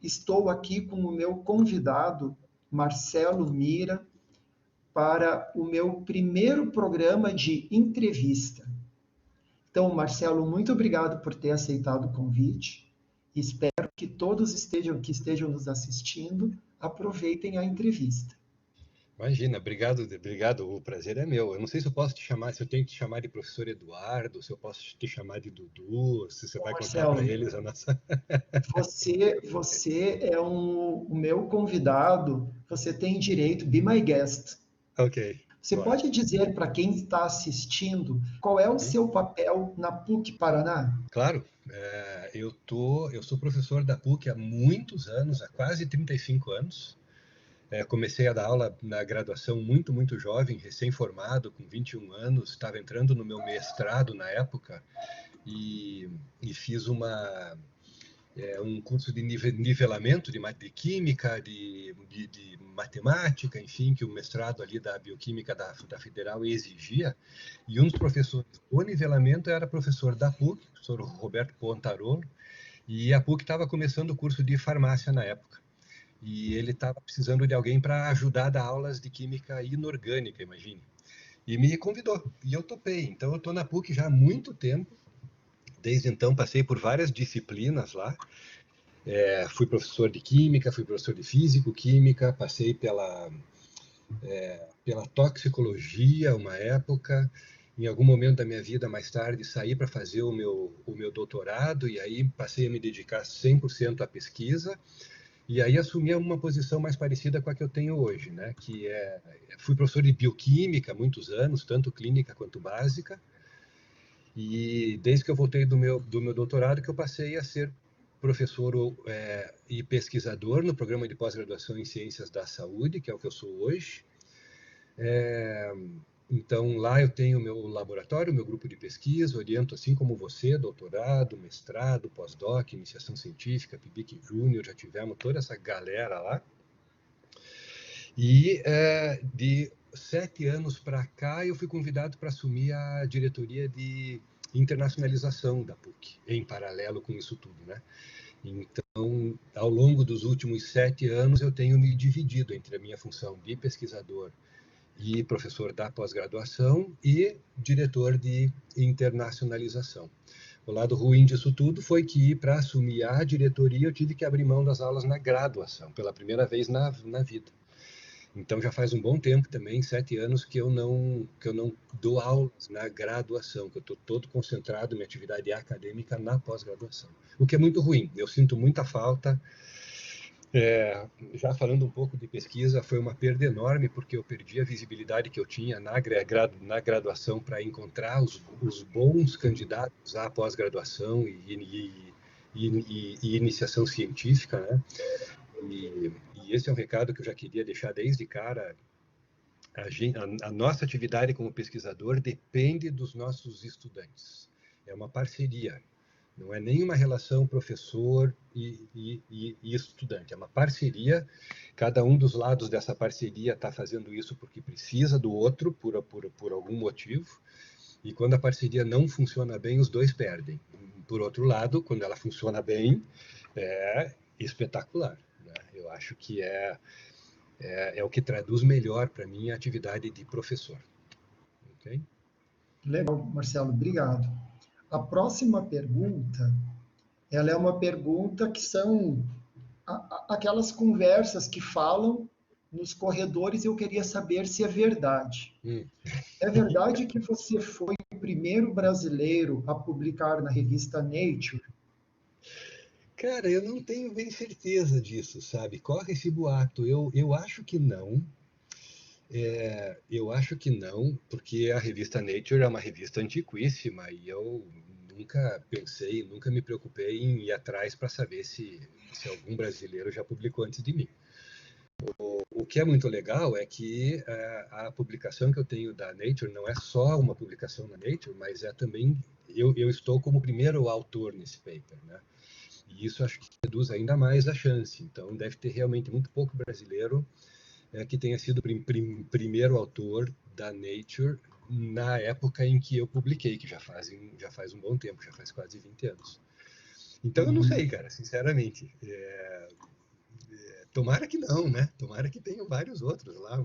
estou aqui com o meu convidado, Marcelo Mira, para o meu primeiro programa de entrevista. Então, Marcelo, muito obrigado por ter aceitado o convite. Espero que todos que estejam nos assistindo aproveitem a entrevista. Imagina, obrigado, o prazer é meu. Eu não sei se eu posso te chamar, se eu tenho que te chamar de professor Eduardo, se eu posso te chamar de Dudu, se você Bom, vai contar para Marcelo, eles a nossa. você é o meu convidado, você tem direito, be my guest. Ok, Você claro. pode dizer para quem está assistindo qual é o Uhum. seu papel na PUC Paraná? Claro, eu sou professor da PUC há muitos anos, há quase 35 anos. Comecei a dar aula na graduação muito jovem, recém-formado, com 21 anos, estava entrando no meu mestrado na época e, e fiz um curso de nivelamento de química, de matemática, enfim, que o mestrado ali da bioquímica da Federal exigia. E um dos professores do nivelamento era professor da PUC, o professor Roberto Pontarolo, e a PUC estava começando o curso de farmácia na época. E ele estava precisando de alguém para ajudar a dar aulas de química inorgânica, imagine. E me convidou, e eu topei. Então, eu estou na PUC já há muito tempo. Desde então, passei por várias disciplinas lá. Fui professor de química, fui professor de físico-química, passei pela toxicologia uma época. Em algum momento da minha vida, mais tarde, saí para fazer o meu doutorado e aí passei a me dedicar 100% à pesquisa. E aí assumi uma posição mais parecida com a que eu tenho hoje, né? Fui professor de bioquímica há muitos anos, tanto clínica quanto básica. E desde que eu voltei do meu doutorado, que eu passei a ser professor e pesquisador no programa de pós-graduação em Ciências da Saúde, que é o que eu sou hoje. É, então, lá eu tenho o meu laboratório, o meu grupo de pesquisa, oriento, assim como você, doutorado, mestrado, pós-doc, iniciação científica, PIBIC Júnior, já tivemos toda essa galera lá. E de 7 anos para cá, eu fui convidado para assumir a diretoria de internacionalização da PUC, em paralelo com isso tudo, né? Então, ao longo dos últimos 7 anos, eu tenho me dividido entre a minha função de pesquisador e professor da pós-graduação e diretor de internacionalização. O lado ruim disso tudo foi que, para assumir a diretoria, eu tive que abrir mão das aulas na graduação, pela primeira vez na vida. Então já faz um bom tempo também, 7 anos, que eu não dou aulas na graduação, que eu estou todo concentrado em minha atividade acadêmica na pós-graduação. O que é muito ruim, eu sinto muita falta. Já falando um pouco de pesquisa, foi uma perda enorme, porque eu perdi a visibilidade que eu tinha na graduação para encontrar os bons candidatos à pós-graduação e iniciação científica, né? E esse é um recado que eu já queria deixar desde cara. A nossa atividade como pesquisador depende dos nossos estudantes. É uma parceria, não é nenhuma relação professor e estudante, é uma parceria. Cada um dos lados dessa parceria está fazendo isso porque precisa do outro, por algum motivo, e quando a parceria não funciona bem, os dois perdem. Por outro lado, quando ela funciona bem, é espetacular, né? Eu acho que é o que traduz melhor para mim a atividade de professor. Okay? Legal, Marcelo, obrigado. A próxima pergunta, ela é uma pergunta que são aquelas conversas que falam nos corredores. Eu queria saber se é verdade. Hum. É verdade que você foi o primeiro brasileiro a publicar na revista Nature? Cara, eu não tenho bem certeza disso, sabe? Corre esse boato. Eu acho que não. Eu acho que não, porque a revista Nature é uma revista antiquíssima e eu nunca pensei, nunca me preocupei em ir atrás para saber se algum brasileiro já publicou antes de mim. O que é muito legal é que a publicação que eu tenho da Nature não é só uma publicação na Nature, mas é também eu estou como primeiro autor nesse paper, né? E isso acho que reduz ainda mais a chance. Então deve ter realmente muito pouco brasileiro que tenha sido o primeiro autor da Nature na época em que eu publiquei, que já faz um bom tempo, já faz quase 20 anos. Então eu não sei, cara, sinceramente. Tomara que não, né? Tomara que tenham vários outros lá,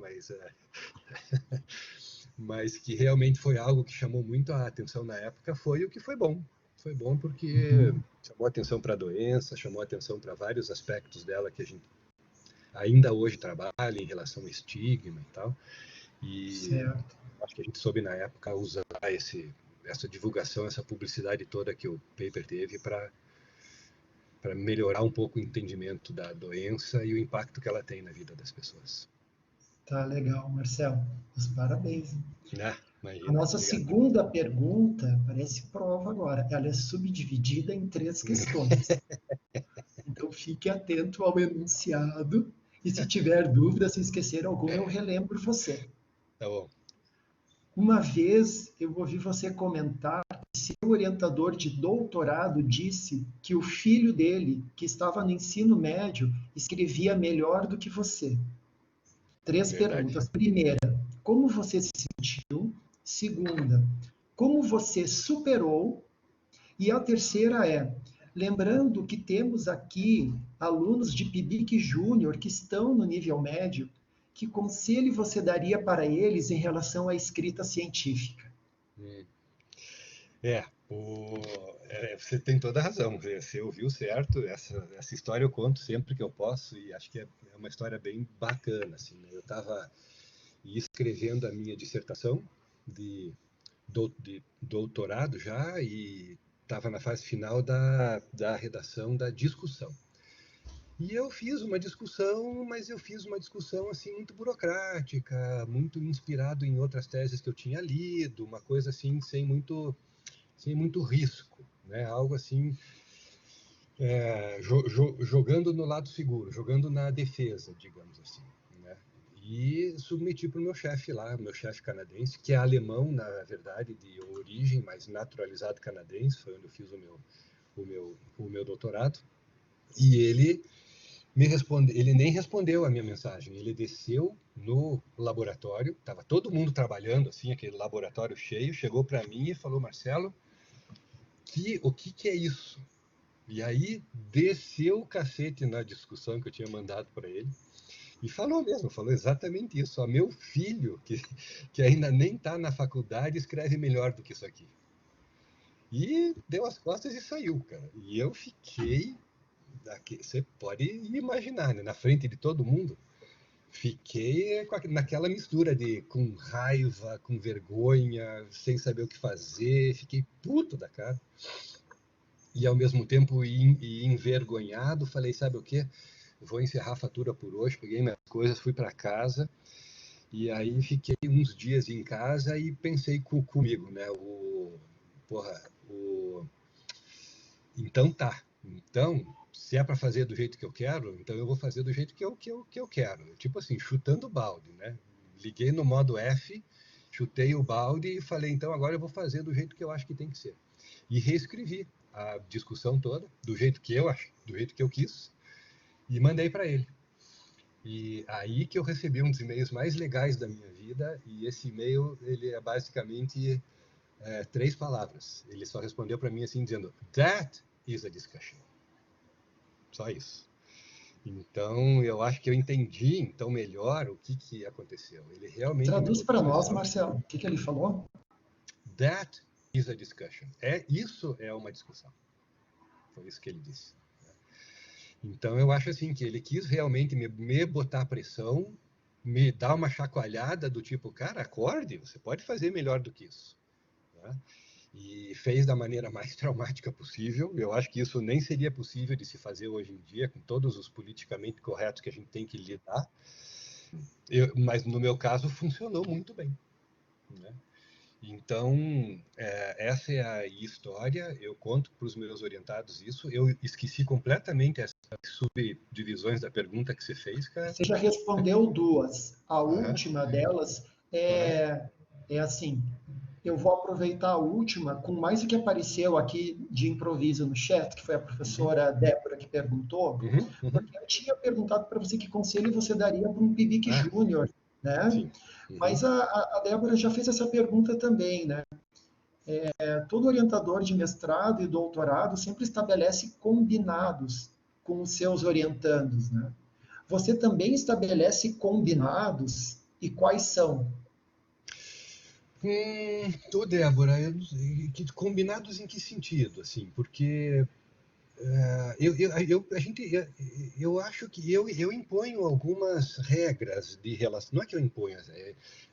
mas que realmente foi algo que chamou muito a atenção na época, foi o que foi bom. Foi bom porque Uhum. chamou atenção para a doença, chamou atenção para vários aspectos dela que a gente ainda hoje trabalha em relação ao estigma e tal. E Certo. acho que a gente soube na época usar essa divulgação, essa publicidade toda que o paper teve para melhorar um pouco o entendimento da doença e o impacto que ela tem na vida das pessoas. Tá legal, Marcelo. Os parabéns. Ah, A imagina, nossa obrigado. segunda pergunta parece prova agora. Ela é subdividida em 3 questões. Então fique atento ao enunciado e se tiver dúvida, se esquecer alguma, eu relembro você. Tá bom. Uma vez eu ouvi você comentar que seu orientador de doutorado disse que o filho dele, que estava no ensino médio, escrevia melhor do que você. 3 perguntas. Verdade. Primeira, como você se sentiu? Segunda, como você superou? E a terceira é, lembrando que temos aqui alunos de PIBIC Júnior que estão no nível médio, que conselho você daria para eles em relação à escrita científica? Hum. É, você tem toda a razão. Você ouviu certo. Essa história eu conto sempre que eu posso e acho que é uma história bem bacana. Assim, né? Eu estava escrevendo a minha dissertação de, de doutorado já e estava na fase final da redação da discussão. E eu fiz uma discussão, mas eu fiz uma discussão assim muito burocrática, muito inspirado em outras teses que eu tinha lido, uma coisa assim sem muito risco, né? Algo assim, jogando no lado seguro, jogando na defesa, digamos assim, né? E submeti para o meu chefe lá, meu chefe canadense, que é alemão, na verdade, de origem, mas naturalizado canadense, foi onde eu fiz o meu doutorado. E ele nem respondeu a minha mensagem, ele desceu no laboratório, estava todo mundo trabalhando, assim, aquele laboratório cheio, chegou para mim e falou, Marcelo, o que é isso? E aí desceu o cacete na discussão que eu tinha mandado para ele e falou mesmo, falou exatamente isso. Ó, meu filho, que ainda nem está na faculdade, escreve melhor do que isso aqui. E deu as costas e saiu, cara. E eu fiquei, você pode imaginar, né, na frente de todo mundo, fiquei naquela mistura de com raiva, com vergonha, sem saber o que fazer, fiquei puto da cara. E ao mesmo tempo envergonhado, falei, sabe o quê? Vou encerrar a fatura por hoje, peguei minhas coisas, fui para casa e aí fiquei uns dias em casa e pensei comigo, né? Porra, então tá. Então, se é para fazer do jeito que eu quero, então eu vou fazer do jeito que eu quero. Tipo assim, chutando o balde, né? Liguei no modo F, chutei o balde e falei, então agora eu vou fazer do jeito que eu acho que tem que ser. E reescrevi a discussão toda do jeito que eu acho, do jeito que eu quis e mandei para ele. E aí que eu recebi um dos e-mails mais legais da minha vida e esse e-mail ele é basicamente 3 palavras. Ele só respondeu para mim assim dizendo That is a discussion. Só isso. Então eu acho que eu entendi então melhor o que aconteceu. Ele realmente me Traduz botou para nós, pressão. Marcelo, o que ele falou? That is a discussion. Isso é uma discussão. Foi isso que ele disse. Então eu acho assim que ele quis realmente me botar pressão, me dar uma chacoalhada do tipo, cara, acorde, você pode fazer melhor do que isso. Né? E fez da maneira mais traumática possível. Eu acho que isso nem seria possível de se fazer hoje em dia, com todos os politicamente corretos que a gente tem que lidar. Mas no meu caso funcionou muito bem. Né? Então, essa é a história. Eu conto para os meus orientados isso. Eu esqueci completamente essas subdivisões da pergunta que você fez, cara. Você já respondeu 2. A Aham. última delas Qual é? é assim. Eu vou aproveitar a última com mais o que apareceu aqui de improviso no chat, que foi a Uhum, professora Débora que perguntou, uhum, uhum. porque eu tinha perguntado para você que conselho você daria para um PIBIC Ah, Júnior, né? sim. Uhum, Mas a Débora já fez essa pergunta também, né? Todo orientador de mestrado e doutorado sempre estabelece combinados com os seus orientandos, né? Você também estabelece combinados e quais são? Tô, Débora, combinados em que sentido, assim? Porque eu acho que eu imponho algumas regras de relação. Não é que eu imponho,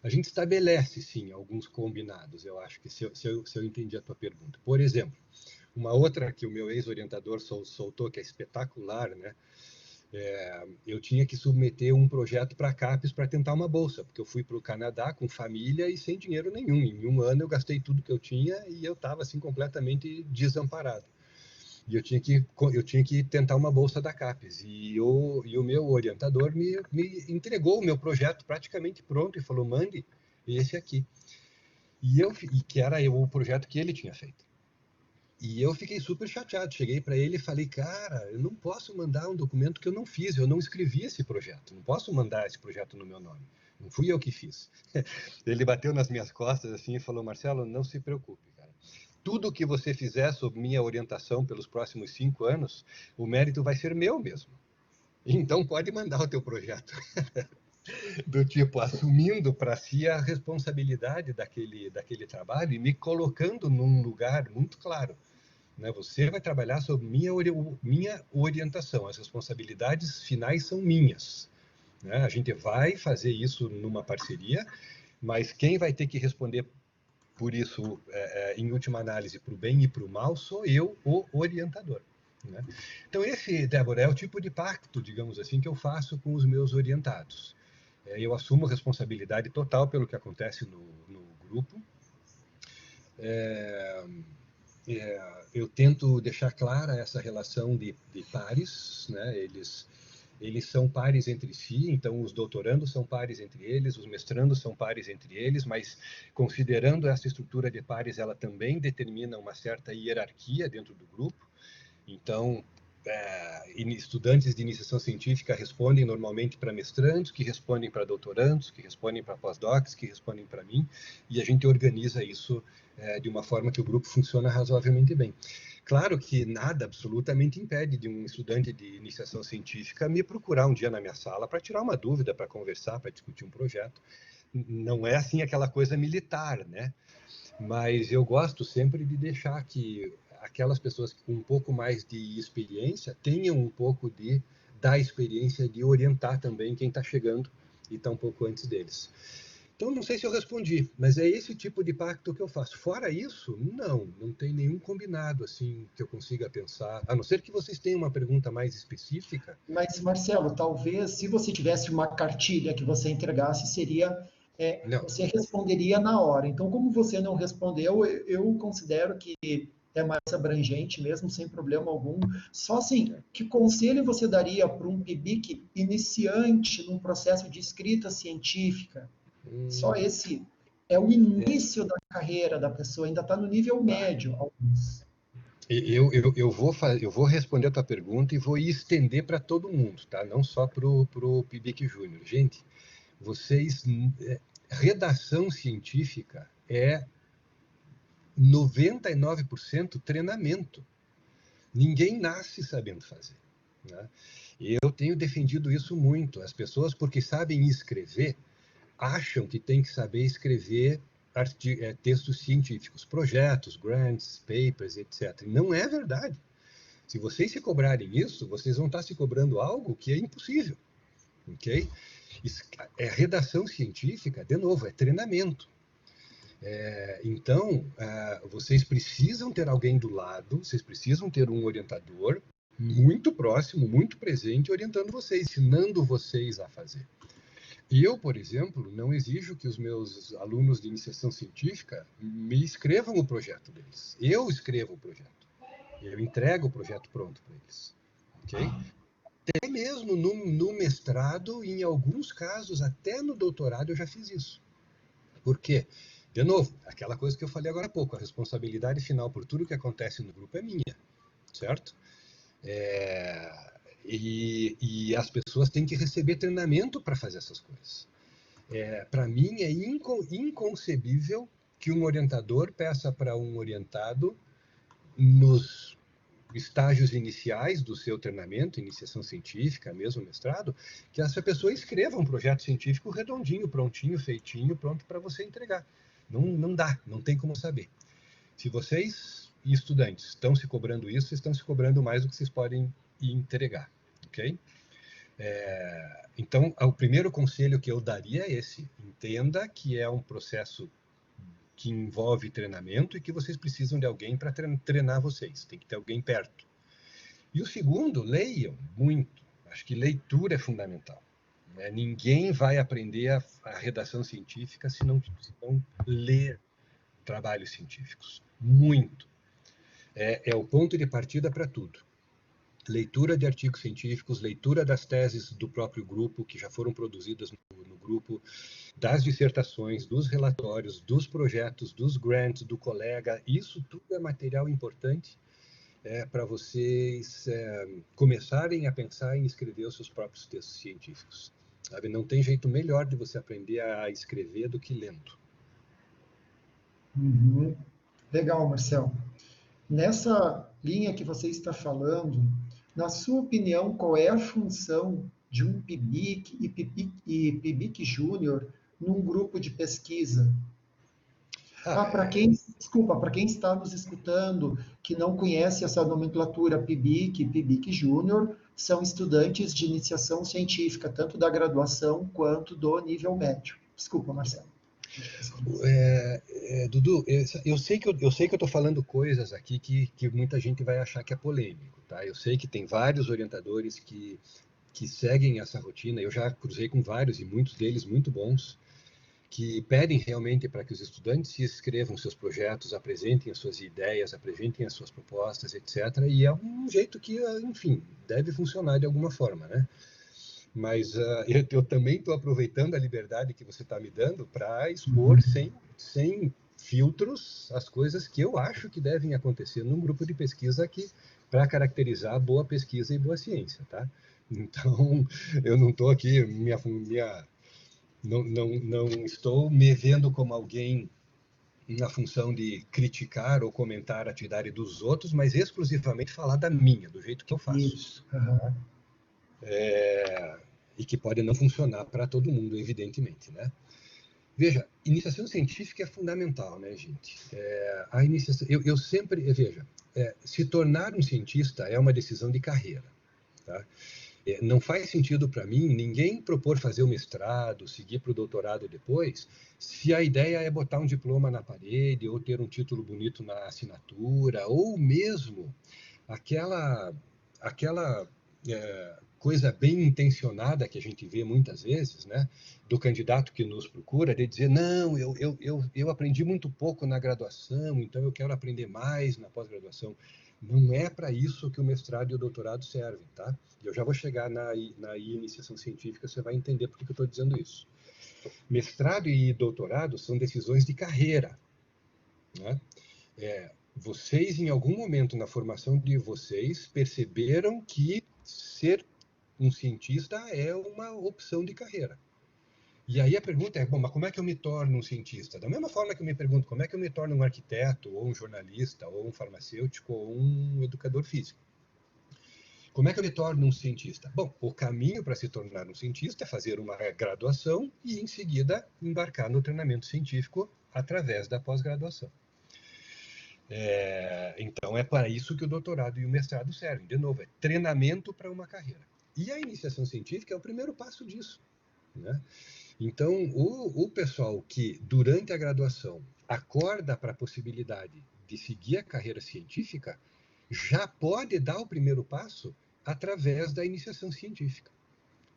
a gente estabelece, sim, alguns combinados. Eu acho que se eu entendi a tua pergunta. Por exemplo, uma outra que o meu ex-orientador soltou, que é espetacular, né? Eu tinha que submeter um projeto para a CAPES para tentar uma bolsa, porque eu fui para o Canadá com família e sem dinheiro nenhum. Em um ano eu gastei tudo que eu tinha e eu estava assim completamente desamparado. E eu tinha que tentar uma bolsa da CAPES. E o meu orientador me entregou o meu projeto praticamente pronto e falou: mande esse aqui. E que era o projeto que ele tinha feito. E eu fiquei super chateado. Cheguei para ele e falei: cara, eu não posso mandar um documento que eu não fiz, eu não escrevi esse projeto. Não posso mandar esse projeto no meu nome. Não fui eu que fiz. Ele bateu nas minhas costas assim e falou: Marcelo, não se preocupe, cara. Tudo que você fizer sob minha orientação pelos próximos 5 anos, o mérito vai ser meu mesmo. Então pode mandar o teu projeto. Do tipo, assumindo para si a responsabilidade daquele trabalho e me colocando num lugar muito claro, né? Você vai trabalhar sob minha orientação, as responsabilidades finais são minhas, né? A gente vai fazer isso numa parceria, mas quem vai ter que responder por isso, em última análise, para o bem e para o mal, sou eu, o orientador, né? Então, esse, Débora, é o tipo de pacto, digamos assim, que eu faço com os meus orientados. Eu assumo responsabilidade total pelo que acontece no grupo. É, eu tento deixar clara essa relação de pares, né? Eles são pares entre si, então os doutorandos são pares entre eles, os mestrandos são pares entre eles, mas considerando essa estrutura de pares, ela também determina uma certa hierarquia dentro do grupo. Então, estudantes de iniciação científica respondem normalmente para mestrandos, que respondem para doutorandos, que respondem para pós-docs, que respondem para mim, e a gente organiza isso de uma forma que o grupo funciona razoavelmente bem. Claro que nada absolutamente impede de um estudante de iniciação científica me procurar um dia na minha sala para tirar uma dúvida, para conversar, para discutir um projeto. Não é assim aquela coisa militar, né? Mas eu gosto sempre de deixar que aquelas pessoas com um pouco mais de experiência tenham um pouco da experiência de orientar também quem está chegando e está um pouco antes deles. Então, não sei se eu respondi, mas é esse tipo de pacto que eu faço. Fora isso, não tem nenhum combinado assim que eu consiga pensar, a não ser que vocês tenham uma pergunta mais específica. Mas, Marcelo, talvez se você tivesse uma cartilha que você entregasse, seria Não. você responderia na hora. Então, como você não respondeu, eu considero que é mais abrangente mesmo, sem problema algum. Só assim, que conselho você daria para um PIBIC iniciante num processo de escrita científica? Só esse é o início da carreira da pessoa, ainda está no nível médio, alguns. Eu vou responder a tua pergunta e vou estender para todo mundo, tá? Não só para o PIBIC Júnior. Gente, vocês, redação científica é 99% treinamento. Ninguém nasce sabendo fazer, né? Eu tenho defendido isso muito. As pessoas, porque sabem escrever, acham que tem que saber escrever textos científicos, projetos, grants, papers, etc. E não é verdade. Se vocês se cobrarem isso, vocês vão estar se cobrando algo que é impossível, ok? Redação científica, de novo, é treinamento. Então, vocês precisam ter alguém do lado, vocês precisam ter um orientador muito próximo, muito presente, orientando vocês, ensinando vocês a fazer. Eu, por exemplo, não exijo que os meus alunos de iniciação científica me escrevam o projeto deles. Eu escrevo o projeto. Eu entrego o projeto pronto para eles. Ok? Até mesmo no mestrado, e em alguns casos, até no doutorado, eu já fiz isso. Por quê? De novo, aquela coisa que eu falei agora há pouco, a responsabilidade final por tudo que acontece no grupo é minha, certo? E as pessoas têm que receber treinamento para fazer essas coisas. Para mim é inconcebível que um orientador peça para um orientado, nos estágios iniciais do seu treinamento, iniciação científica, mesmo mestrado, que essa pessoa escreva um projeto científico redondinho, prontinho, feitinho, pronto para você entregar. Não dá, não tem como saber. Se vocês, estudantes, estão se cobrando isso, vocês estão se cobrando mais do que vocês podem entregar, ok? Então, o primeiro conselho que eu daria é esse: entenda que é um processo que envolve treinamento e que vocês precisam de alguém para treinar vocês, tem que ter alguém perto. E o segundo, leiam muito. Acho que leitura é fundamental. Ninguém vai aprender a redação científica se não ler trabalhos científicos. Muito. É o ponto de partida para tudo. Leitura de artigos científicos, leitura das teses do próprio grupo, que já foram produzidas no grupo, das dissertações, dos relatórios, dos projetos, dos grants, do colega. Isso tudo é material importante para vocês começarem a pensar em escrever os seus próprios textos científicos. Sabe? Não tem jeito melhor de você aprender a escrever do que lendo. Uhum. Legal, Marcelo. Nessa linha que você está falando, na sua opinião, qual é a função de um PIBIC e PIBIC Júnior num grupo de pesquisa? Para quem está nos escutando, que não conhece essa nomenclatura PIBIC e PIBIC Júnior, são estudantes de iniciação científica, tanto da graduação quanto do nível médio. Desculpa, Marcelo. Dudu, eu sei que eu estou falando coisas aqui que muita gente vai achar que é polêmico, tá? Eu sei que tem vários orientadores que seguem essa rotina. Eu já cruzei com vários, e muitos deles muito bons, que pedem realmente para que os estudantes se escrevam seus projetos, apresentem as suas ideias, apresentem as suas propostas, etc. E é um jeito que, enfim, deve funcionar de alguma forma, né? Mas eu também estou aproveitando a liberdade que você está me dando para expor sem filtros as coisas que eu acho que devem acontecer num grupo de pesquisa aqui para caracterizar boa pesquisa e boa ciência, tá? Então, eu não estou aqui, não estou me vendo como alguém na função de criticar ou comentar a atividade dos outros, mas exclusivamente falar da minha, do jeito que eu faço. Isso. Uhum. E que pode não funcionar para todo mundo, evidentemente, né? Veja, iniciação científica é fundamental, né, gente? A iniciação, eu sempre, veja, se tornar um cientista é uma decisão de carreira, tá? Não faz sentido para mim ninguém propor fazer o mestrado, seguir para o doutorado depois, se a ideia é botar um diploma na parede, ou ter um título bonito na assinatura, ou mesmo aquela coisa bem intencionada que a gente vê muitas vezes, né, do candidato que nos procura, de dizer, não, eu aprendi muito pouco na graduação, então eu quero aprender mais na pós-graduação. Não é para isso que o mestrado e o doutorado servem, tá? Eu já vou chegar na iniciação científica, você vai entender por que eu estou dizendo isso. Mestrado e doutorado são decisões de carreira, né? Vocês, em algum momento na formação de vocês, perceberam que ser um cientista é uma opção de carreira. E aí a pergunta é, bom, mas como é que eu me torno um cientista? Da mesma forma que eu me pergunto, como é que eu me torno um arquiteto, ou um jornalista, ou um farmacêutico, ou um educador físico? Como é que eu me torno um cientista? Bom, o caminho para se tornar um cientista é fazer uma graduação e, em seguida, embarcar no treinamento científico através da pós-graduação. Então, é para isso que o doutorado e o mestrado servem. De novo, é treinamento para uma carreira. E a iniciação científica é o primeiro passo disso, né? Então, o pessoal que, durante a graduação, acorda para a possibilidade de seguir a carreira científica, já pode dar o primeiro passo através da iniciação científica.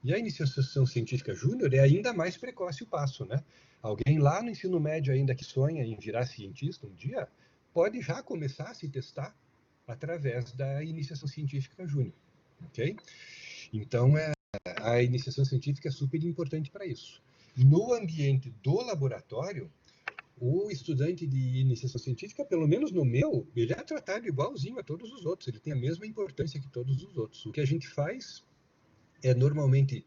E a iniciação científica júnior é ainda mais precoce o passo, né? Alguém lá no ensino médio ainda que sonha em virar cientista um dia, pode já começar a se testar através da iniciação científica júnior, ok? Então, a iniciação científica é super importante para isso. No ambiente do laboratório, o estudante de iniciação científica, pelo menos no meu, ele é tratado igualzinho a todos os outros, ele tem a mesma importância que todos os outros. O que a gente faz é normalmente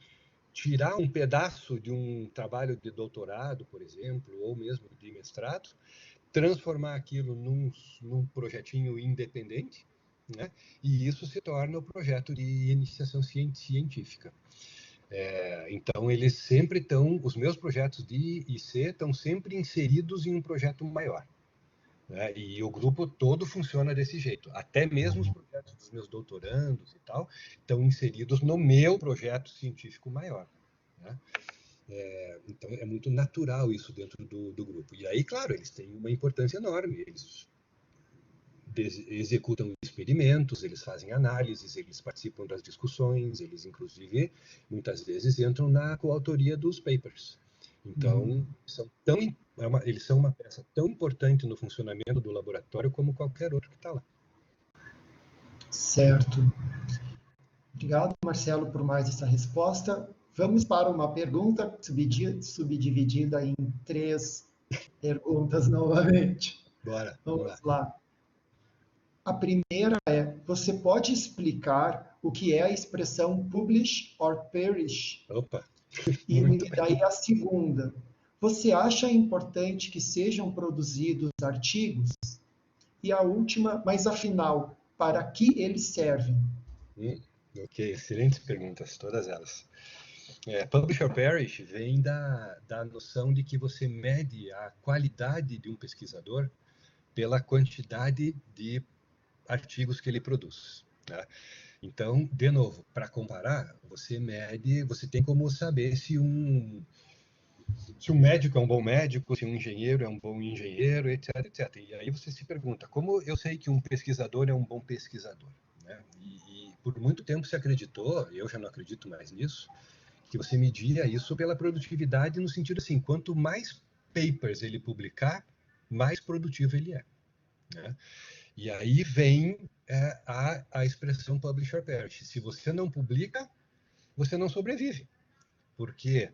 tirar um pedaço de um trabalho de doutorado, por exemplo, ou mesmo de mestrado, transformar aquilo num projetinho independente, né? E isso se torna o projeto de iniciação científica. Então, eles sempre estão, os meus projetos de IC estão sempre inseridos em um projeto maior, né? E o grupo todo funciona desse jeito. Até mesmo os projetos dos meus doutorandos e tal estão inseridos no meu projeto científico maior, né? Então, é muito natural isso dentro do grupo. E aí, claro, eles têm uma importância enorme. Eles executam experimentos, eles fazem análises, eles participam das discussões, eles, inclusive, muitas vezes entram na coautoria dos papers. Então, eles são uma peça tão importante no funcionamento do laboratório como qualquer outro que está lá. Certo. Obrigado, Marcelo, por mais essa resposta. Vamos para uma pergunta subdividida em 3 perguntas novamente. Bora. Vamos lá. A primeira é: você pode explicar o que é a expressão publish or perish? Opa! E daí a segunda: você acha importante que sejam produzidos artigos? E a última: mas afinal, para que eles servem? Ok, excelentes perguntas, todas elas. Publish or perish vem da noção de que você mede a qualidade de um pesquisador pela quantidade de artigos que ele produz, né? Então, de novo, para comparar, você tem como saber se um médico é um bom médico, se um engenheiro é um bom engenheiro, etc, etc. E aí você se pergunta, como eu sei que um pesquisador é um bom pesquisador, né? E por muito tempo se acreditou, eu já não acredito mais nisso, que você media isso pela produtividade no sentido assim, quanto mais papers ele publicar, mais produtivo ele é, né? E aí vem a expressão publish or perish. Se você não publica, você não sobrevive, porque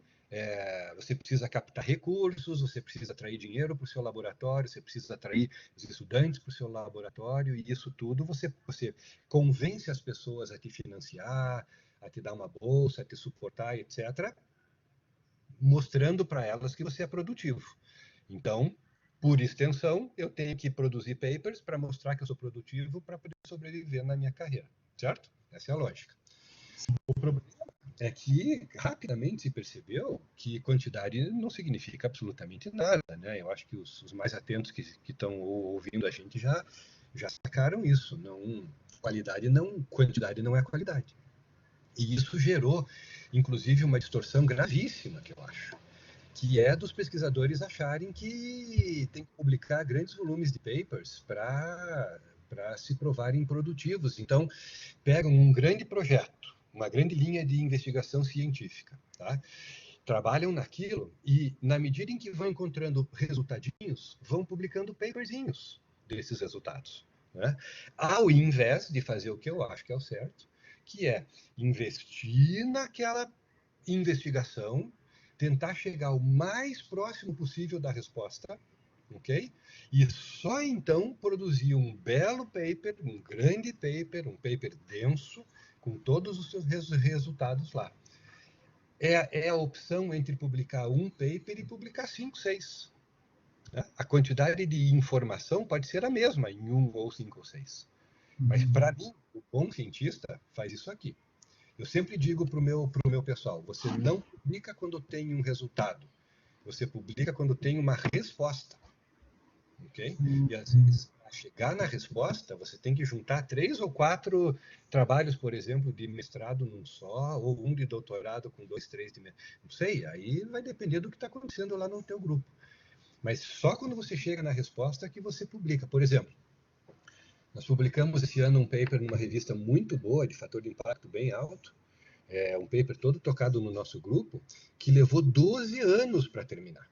você precisa captar recursos, você precisa atrair dinheiro para o seu laboratório, você precisa atrair os estudantes para o seu laboratório, e isso tudo você convence as pessoas a te financiar, a te dar uma bolsa, a te suportar, etc., mostrando para elas que você é produtivo. Então, por extensão, eu tenho que produzir papers para mostrar que eu sou produtivo para poder sobreviver na minha carreira, certo? Essa é a lógica. O problema é que rapidamente se percebeu que quantidade não significa absolutamente nada, né? Eu acho que os mais atentos que estão ouvindo a gente já sacaram isso. Quantidade não é qualidade. E isso gerou, inclusive, uma distorção gravíssima, que eu acho, que é dos pesquisadores acharem que tem que publicar grandes volumes de papers para se provarem produtivos. Então, pegam um grande projeto, uma grande linha de investigação científica, tá? Trabalham naquilo e, na medida em que vão encontrando resultadinhos, vão publicando paperzinhos desses resultados, né? Ao invés de fazer o que eu acho que é o certo, que é investir naquela investigação, tentar chegar o mais próximo possível da resposta, ok? E só então produzir um belo paper, um grande paper, um paper denso, com todos os seus resultados lá. É a opção entre publicar um paper e publicar 5, 6. Né? A quantidade de informação pode ser a mesma em 1 ou 5 ou 6. Mas, para mim, o bom cientista faz isso aqui. Eu sempre digo para o meu pessoal, você não publica quando tem um resultado, você publica quando tem uma resposta, ok? E às vezes, para chegar na resposta, você tem que juntar 3 ou 4 trabalhos, por exemplo, de mestrado num só, ou um de doutorado com 2, 3 de mestrado. Não sei, aí vai depender do que está acontecendo lá no teu grupo. Mas só quando você chega na resposta que você publica. Por exemplo, nós publicamos esse ano um paper numa revista muito boa, de fator de impacto bem alto, um paper todo tocado no nosso grupo, que levou 12 anos para terminar.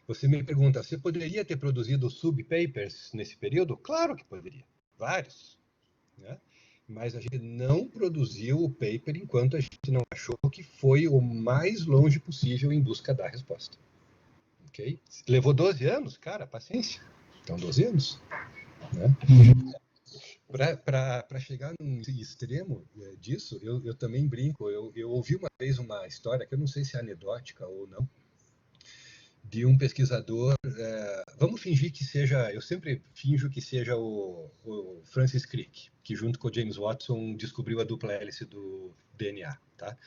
Você me pergunta, você poderia ter produzido subpapers nesse período? Claro que poderia, vários, né? Mas a gente não produziu o paper enquanto a gente não achou que foi o mais longe possível em busca da resposta. Ok? Levou 12 anos? Cara, paciência. Então, 12 anos. Né? Para chegar num extremo disso, eu também brinco. Eu ouvi uma vez uma história, que eu não sei se é anedótica ou não, de um pesquisador. Vamos fingir que seja. Eu sempre finjo que seja o Francis Crick, que junto com o James Watson descobriu a dupla hélice do DNA. Tá?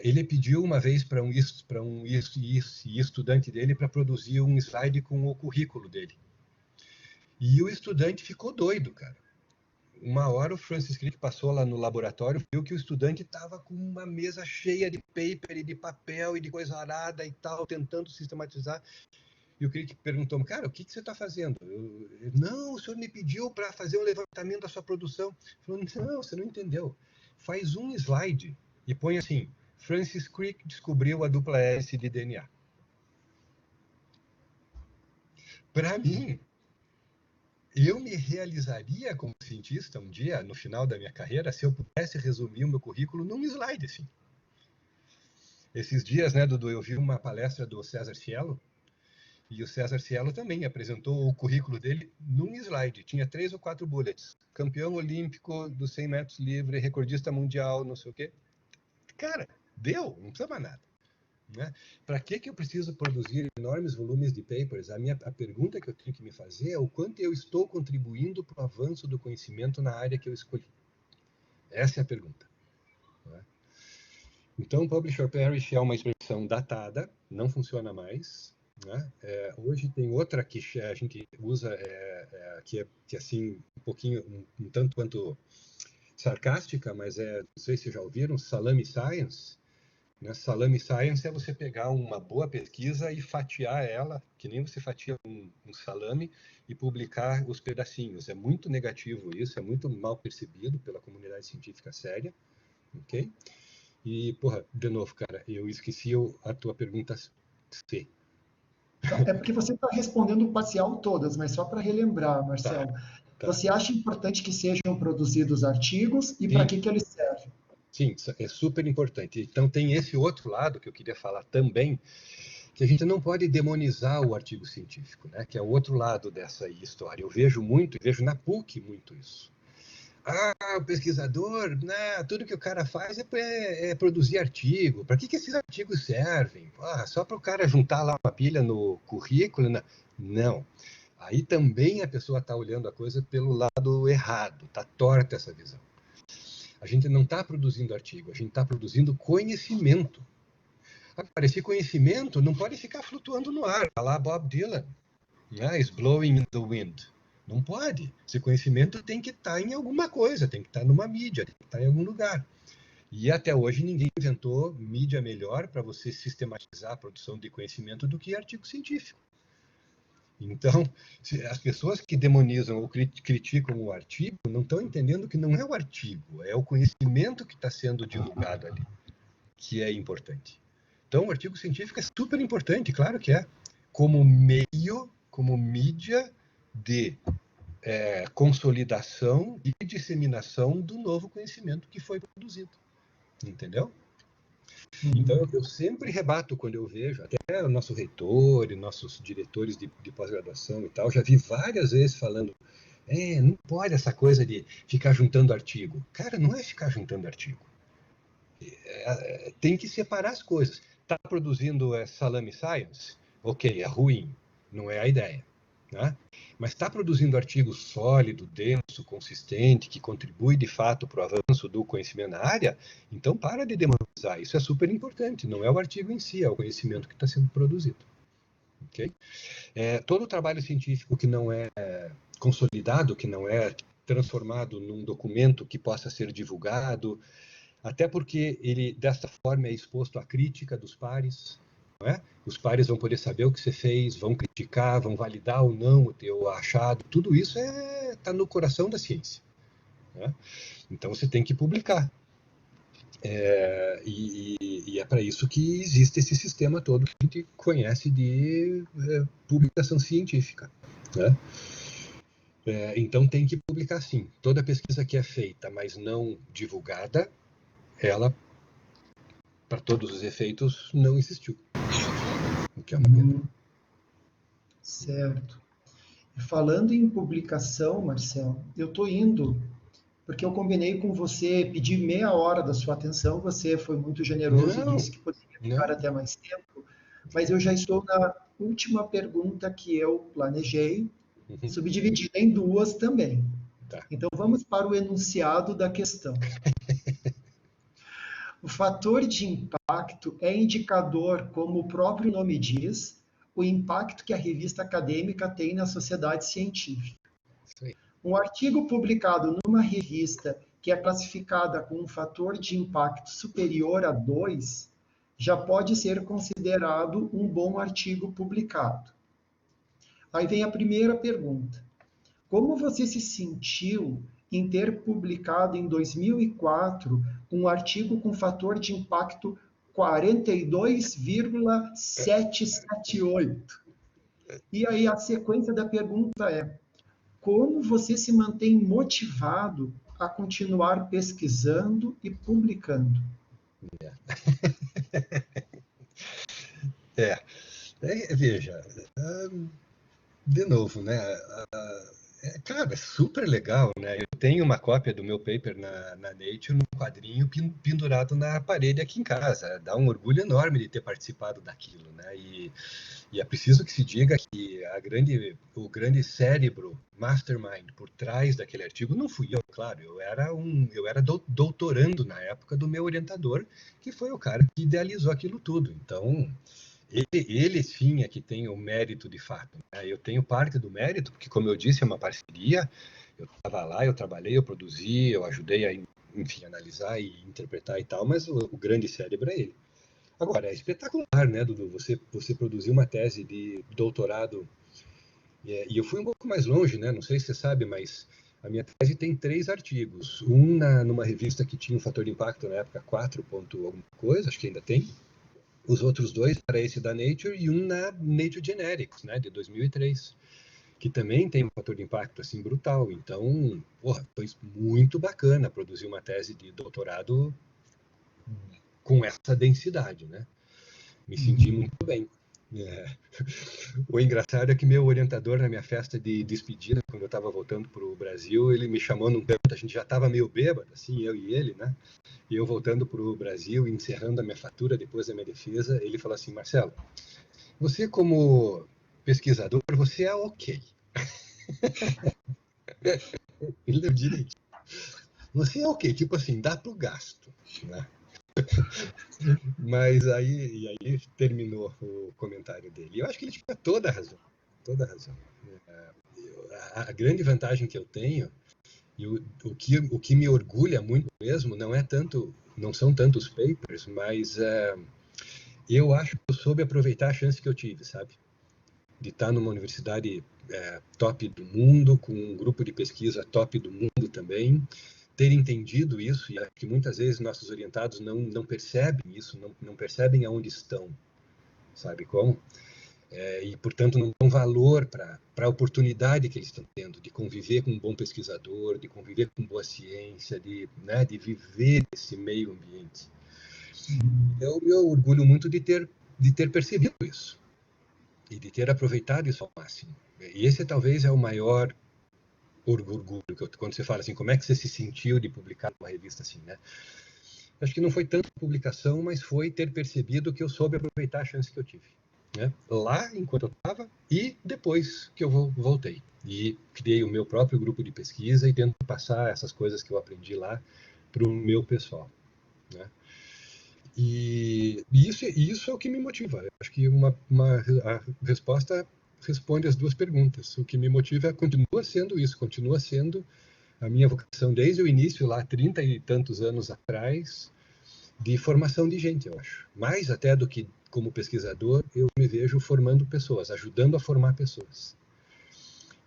Ele pediu uma vez para um estudante dele para produzir um slide com o currículo dele. E o estudante ficou doido, cara. Uma hora o Francis Crick passou lá no laboratório, viu que o estudante estava com uma mesa cheia de paper e de papel e de coisa arada e tal, tentando sistematizar. E o Crick perguntou, cara, o que você está fazendo? Não, o senhor me pediu para fazer um levantamento da sua produção. Ele falou, não, você não entendeu. Faz um slide e põe assim, Francis Crick descobriu a dupla hélice de DNA. Para mim, eu me realizaria como cientista um dia, no final da minha carreira, se eu pudesse resumir o meu currículo num slide, assim. Esses dias, né, Dudu, eu vi uma palestra do César Cielo, e o César Cielo também apresentou o currículo dele num slide. Tinha 3 ou 4 bullets. Campeão olímpico dos 100 metros livre, recordista mundial, não sei o quê. Cara, deu, não precisa mais nada. Né? Para que eu preciso produzir enormes volumes de papers? A pergunta que eu tenho que me fazer é o quanto eu estou contribuindo para o avanço do conhecimento na área que eu escolhi. Essa é a pergunta. Né? Então, publish or perish é uma expressão datada, não funciona mais. Né? Hoje tem outra que a gente usa, que é assim, um pouquinho, um tanto quanto sarcástica, mas não sei se já ouviram, salami science. Salami Science é você pegar uma boa pesquisa e fatiar ela, que nem você fatia um salame, e publicar os pedacinhos. É muito negativo isso, é muito mal percebido pela comunidade científica séria, ok? E, porra, de novo, cara, eu esqueci a tua pergunta C. É porque você está respondendo parcial todas, mas só para relembrar, Tá, Marcelo, tá. você acha importante que sejam produzidos artigos e para Sim, que eles servem? sim, é super importante. Então tem esse outro lado que eu queria falar também, que a gente não pode demonizar o artigo científico, né? Que é o outro lado dessa história. Eu vejo muito, e vejo na PUC muito isso. O pesquisador, né, tudo que o cara faz é produzir artigo. Para que esses artigos servem? Só para o cara juntar lá uma pilha no currículo? Né? Não. Aí também a pessoa está olhando a coisa pelo lado errado, está torta essa visão. A gente não está produzindo artigo, a gente está produzindo conhecimento. Agora, esse conhecimento não pode ficar flutuando no ar. Olha lá Bob Dylan, né? It's blowing in the wind. Não pode. Esse conhecimento tem que estar em alguma coisa, tem que estar numa mídia, tem que estar em algum lugar. E até hoje ninguém inventou mídia melhor para você sistematizar a produção de conhecimento do que artigo científico. Então, as pessoas que demonizam ou criticam o artigo não estão entendendo que não é o artigo, é o conhecimento que está sendo divulgado ali, que é importante. Então, o artigo científico é super importante, claro que é, como meio, como mídia de consolidação e disseminação do novo conhecimento que foi produzido. Entendeu? Então, eu sempre rebato quando eu vejo, até o nosso reitor e nossos diretores de pós-graduação e tal, já vi várias vezes falando, não pode essa coisa de ficar juntando artigo. Cara, não é ficar juntando artigo. Tem que separar as coisas. Está produzindo salami science? Ok, é ruim, não é a ideia. Né? Mas está produzindo artigo sólido, denso, consistente, que contribui de fato para o avanço do conhecimento na área, então para de demonizar. Isso é super importante, não é o artigo em si, é o conhecimento que está sendo produzido. Okay? Todo o trabalho científico que não é consolidado, que não é transformado num documento que possa ser divulgado, até porque ele, desta forma, é exposto à crítica dos pares. Não é? Os pares vão poder saber o que você fez, vão criticar, vão validar ou não o teu achado. Tudo isso está no coração da ciência. Né? Então, você tem que publicar. E é para isso que existe esse sistema todo que a gente conhece de publicação científica. Né? Então, tem que publicar sim. Toda pesquisa que é feita, mas não divulgada, ela, para todos os efeitos, não existiu. O que é uma pena. Certo. Falando em publicação, Marcelo, eu estou indo, porque eu combinei com você pedir meia hora da sua atenção, você foi muito generoso e Não, disse que poderia ficar não. até mais tempo, mas eu já estou na última pergunta que eu planejei, Uhum, subdividida em duas também. tá. Então vamos para o enunciado da questão. O fator de impacto é indicador, como o próprio nome diz, o impacto que a revista acadêmica tem na sociedade científica. Isso aí. Um artigo publicado numa revista que é classificada com um fator de impacto superior a 2 já pode ser considerado um bom artigo publicado. Aí vem a primeira pergunta. Como você se sentiu em ter publicado em 2004 um artigo com fator de impacto 42,778? E aí a sequência da pergunta é: como você se mantém motivado a continuar pesquisando e publicando? É, veja, de novo, né? Cara, é super legal, né? Eu tenho uma cópia do meu paper na Nature, num quadrinho pendurado na parede aqui em casa. Dá um orgulho enorme de ter participado daquilo, né? E é preciso que se diga que o grande cérebro, mastermind, por trás daquele artigo não fui eu, claro. Eu era doutorando na época do meu orientador, que foi o cara que idealizou aquilo tudo. Então, ele sim é que tem o mérito de fato, né? Eu tenho parte do mérito, porque, como eu disse, é uma parceria. Eu estava lá, eu trabalhei, eu produzi, eu ajudei a, enfim, analisar e interpretar e tal, mas o grande cérebro é ele. Agora, é espetacular, né, Dudu? Você produziu uma tese de doutorado, e eu fui um pouco mais longe, né? Não sei se você sabe, mas a minha tese tem 3 artigos. Numa revista que tinha um fator de impacto na época 4 ponto alguma coisa, acho que ainda tem. Os outros 2 para esse da Nature e um na Nature Genetics, né, de 2003, que também tem um fator de impacto assim brutal. Então, porra, foi muito bacana produzir uma tese de doutorado com essa densidade, né? Me senti Uhum. muito bem. É. O engraçado é que meu orientador na minha festa de despedida, quando eu estava voltando para o Brasil, ele me chamou num canto, a gente já estava meio bêbado, assim, eu e ele, né? E eu voltando para o Brasil, encerrando a minha fatura depois da minha defesa, ele falou assim: Marcelo, você como pesquisador, você é ok. Ele deu direito. Você é ok, tipo assim, dá para o gasto, né? Mas aí terminou o comentário dele. Eu acho que ele tinha toda a razão, toda a razão. A grande vantagem que eu tenho e o que me orgulha muito mesmo não são tantos papers, mas eu acho que eu soube aproveitar a chance que eu tive, sabe? De estar numa universidade top do mundo, com um grupo de pesquisa top do mundo também, ter entendido isso, e acho que muitas vezes nossos orientados não percebem isso, não percebem aonde estão, sabe como? E, portanto, não dão valor para a oportunidade que eles estão tendo de conviver com um bom pesquisador, de conviver com boa ciência, né, de viver esse meio ambiente. Eu me orgulho muito de ter percebido isso e de ter aproveitado isso ao máximo. E esse talvez é o maior orgulho, quando você fala assim, como é que você se sentiu de publicar uma revista assim, né? Acho que não foi tanto publicação, mas foi ter percebido que eu soube aproveitar a chance que eu tive. Né? Lá, enquanto eu estava, e depois que eu voltei. E criei o meu próprio grupo de pesquisa e tento passar essas coisas que eu aprendi lá para o meu pessoal. Né? Isso é o que me motiva. Eu acho que a resposta responde as duas perguntas. O que me motiva continua sendo isso, continua sendo a minha vocação desde o início, lá 30 e tantos anos atrás, de formação de gente, eu acho. Mais até do que como pesquisador, eu me vejo formando pessoas, ajudando a formar pessoas.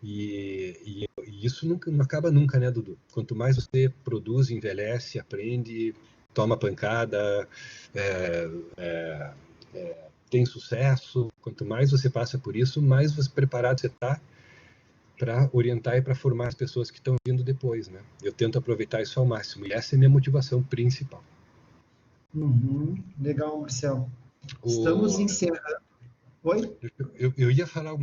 E isso não acaba nunca, né, Dudu? Quanto mais você produz, envelhece, aprende, toma pancada, é, é, tem sucesso, quanto mais você passa por isso, mais preparado você está para orientar e para formar as pessoas que estão vindo depois, né? Eu tento aproveitar isso ao máximo e essa é a minha motivação principal. Uhum. Legal, Marcelo. Estamos O, encerrando. Oi? Eu ia falar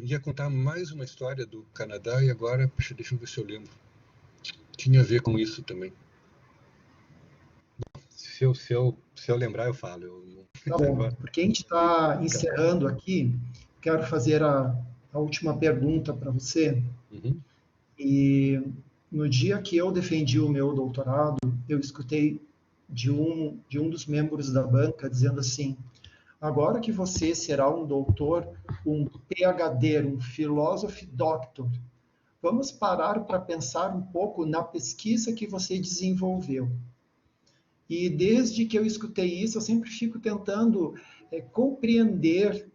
ia contar mais uma história do Canadá e agora, puxa, deixa eu ver se eu lembro. Tinha a ver com isso também. Se eu lembrar, eu falo. Tá bom, Agora, porque a gente está encerrando aqui, quero fazer a última pergunta para você. uhum, E no dia que eu defendi o meu doutorado, eu escutei de um dos membros da banca dizendo assim: agora que você será um doutor, um PhD, um philosophy doctor, vamos parar para pensar um pouco na pesquisa que você desenvolveu. E desde que eu escutei isso, eu sempre fico tentando compreender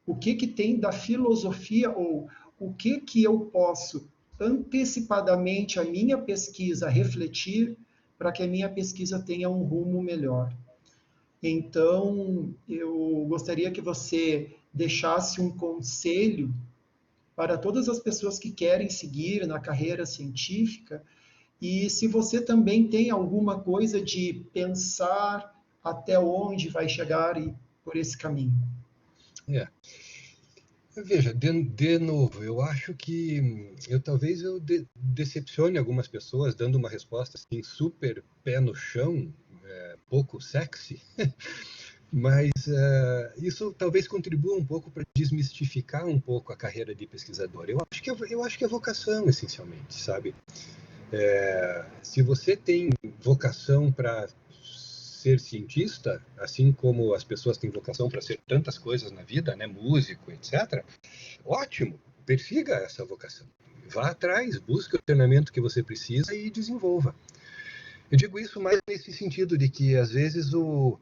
o que tem da filosofia ou o que eu posso antecipadamente a minha pesquisa refletir para que a minha pesquisa tenha um rumo melhor. Então, eu gostaria que você deixasse um conselho para todas as pessoas que querem seguir na carreira científica e se você também tem alguma coisa de pensar até onde vai chegar e por esse caminho. é. Veja, de novo, eu acho que talvez eu decepcione algumas pessoas dando uma resposta assim super pé no chão, pouco sexy, mas isso talvez contribua um pouco para desmistificar um pouco a carreira de pesquisador. Eu acho que é vocação, essencialmente, sabe? Se você tem vocação para ser cientista, assim como as pessoas têm vocação para ser tantas coisas na vida, né, músico, etc., ótimo, persiga essa vocação. Vá atrás, busque o treinamento que você precisa e desenvolva. Eu digo isso mais nesse sentido de que, às vezes, o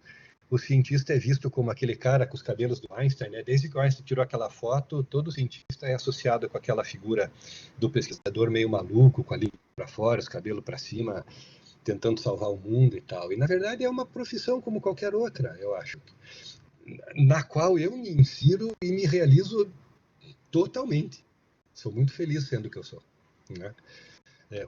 cientista é visto como aquele cara com os cabelos do Einstein, né? Desde que o Einstein tirou aquela foto, todo cientista é associado com aquela figura do pesquisador meio maluco, com a língua para fora, os cabelos para cima, tentando salvar o mundo e tal. E, na verdade, é uma profissão como qualquer outra, eu acho, na qual eu me insiro e me realizo totalmente. Sou muito feliz sendo o que eu sou, né?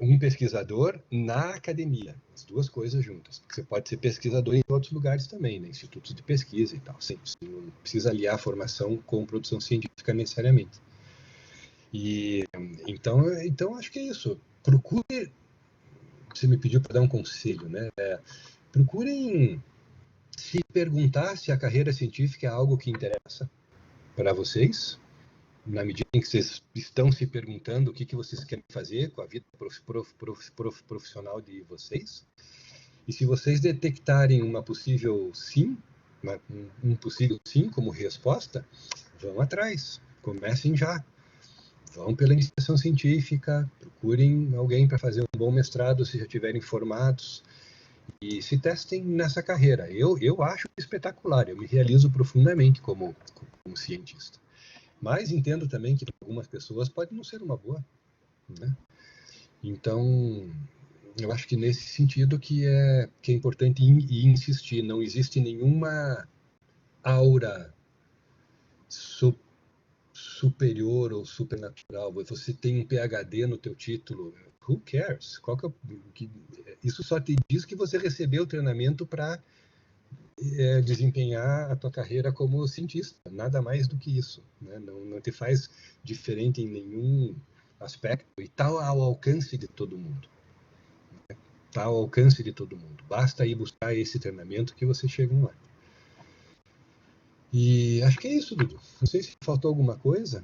Um pesquisador na academia, as duas coisas juntas. Porque você pode ser pesquisador em outros lugares também, né? Institutos de pesquisa e tal. Sim, não precisa aliar a formação com produção científica necessariamente. E então acho que é isso. Procure. Você me pediu para dar um conselho, né? Procurem se perguntar se a carreira científica é algo que interessa para vocês, na medida em que vocês estão se perguntando o que vocês querem fazer com a vida profissional de vocês. E se vocês detectarem uma possível sim, um possível sim como resposta, vão atrás, comecem já. Vão pela iniciação científica, procurem alguém para fazer um bom mestrado se já estiverem formados e se testem nessa carreira. Eu acho espetacular, eu me realizo profundamente como cientista. Mas entendo também que para algumas pessoas pode não ser uma boa, né? Então, eu acho que nesse sentido que é importante insistir. Não existe nenhuma aura superior ou supernatural. Você tem um PhD no teu título. Who cares? Isso só te diz que você recebeu o treinamento para desempenhar a tua carreira como cientista. Nada mais do que isso, né? Não te faz diferente em nenhum aspecto e está ao alcance de todo mundo. Está ao alcance de todo mundo. Basta ir buscar esse treinamento que você chega lá. E acho que é isso, Dudu. Não sei se faltou alguma coisa.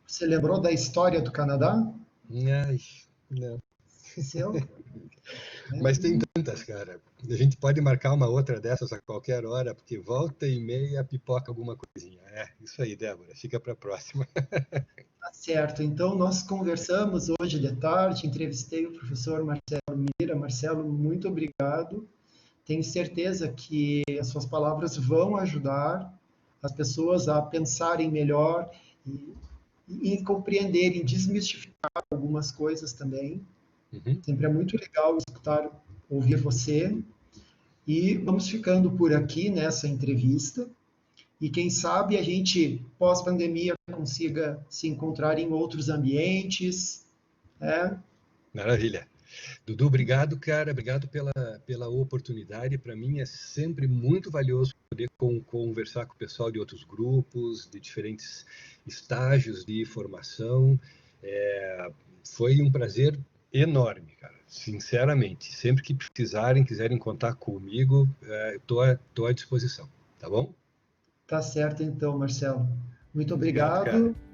Você lembrou da história do Canadá? Ai, não. Esqueceu? Mas tem tantas, cara. A gente pode marcar uma outra dessas a qualquer hora, porque volta e meia pipoca alguma coisinha. Isso aí, Débora. Fica para a próxima. Tá certo. Então, nós conversamos hoje de tarde, entrevistei o professor Marcelo Mira. Marcelo, muito obrigado. Tenho certeza que as suas palavras vão ajudar as pessoas a pensarem melhor e compreenderem, desmistificar algumas coisas também. Uhum. Sempre é muito legal escutar, ouvir você. E vamos ficando por aqui nessa entrevista. E quem sabe a gente, pós-pandemia, consiga se encontrar em outros ambientes, né? Maravilha. Dudu, obrigado, cara. Obrigado pela oportunidade. Para mim é sempre muito valioso poder conversar com o pessoal de outros grupos, de diferentes estágios de formação. Foi um prazer enorme, cara. Sinceramente. Sempre que precisarem, quiserem contar comigo, estou à disposição. Tá bom? Tá certo então, Marcelo. Muito Obrigado, cara. obrigado